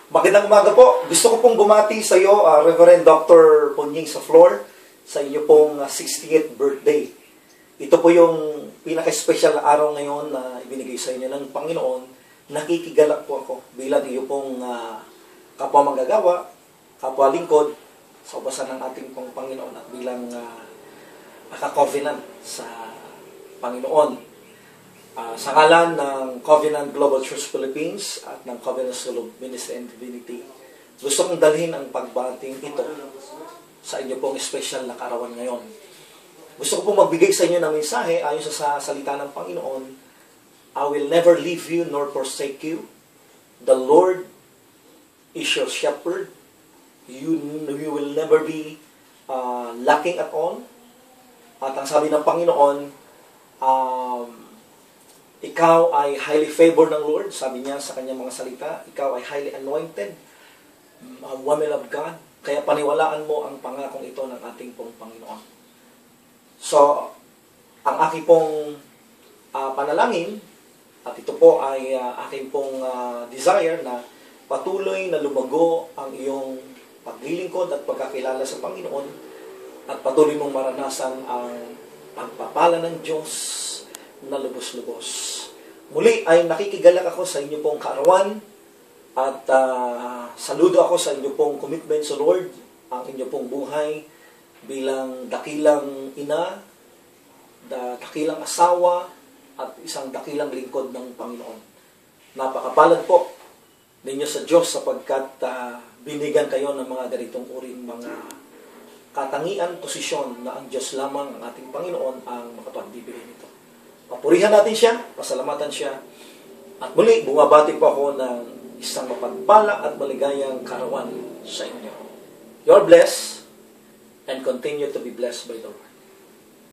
Magandang umaga po. Gusto ko pong bumati sa iyo, Reverend Dr. Punying sa floor, sa inyo pong 60th birthday. Ito po yung pinaka-special na araw ngayon na ibinigay sa inyo ng Panginoon. Nakikigalak po ako bilang iyo pong kapwa manggagawa, kapwa lingkod, sa ubasan ng ating pong Panginoon at bilang naka-covenant sa Panginoon. Sa ngalan ng Covenant Global Church Philippines at ng Covenant School of Ministry and Divinity, gusto kong dalhin ang pagbating ito sa inyo pong special na kaarawan ngayon. Gusto ko pong magbigay sa inyo ng mensahe ayon sa salita ng Panginoon. I will never leave you nor forsake you. The Lord is your shepherd. You will never be lacking at all. At ang sabi ng Panginoon, ikaw ay highly favored ng Lord. Sabi niya sa kanyang mga salita, ikaw ay highly anointed, a woman of God. Kaya paniwalaan mo ang pangakong ito ng ating pong Panginoon. So, ang aking pong panalangin, at ito po ay aking pong desire na patuloy na lumago ang iyong paglilingkod at pagkakilala sa Panginoon at patuloy mong maranasan ang pagpapala ng Diyos na lubos-lubos. Muli ay nakikigalak ako sa inyo pong kaarawan at saludo ako sa inyo pong commitment sa Lord, ang inyo pong buhay bilang dakilang ina, dakilang asawa, at isang dakilang lingkod ng Panginoon. Napakapalad po ninyo sa Diyos sapagkat binigyan kayo ng mga ganitong uring mga katangian, posisyon na ang Diyos lamang, ang ating Panginoon, ang makapagbibigay nito. Papurihan natin siya, pasalamatan siya, at muli, bumabati po ako ng isang mapagpala at maligayang kaarawan sa inyo. You're blessed and continue to be blessed by the Lord.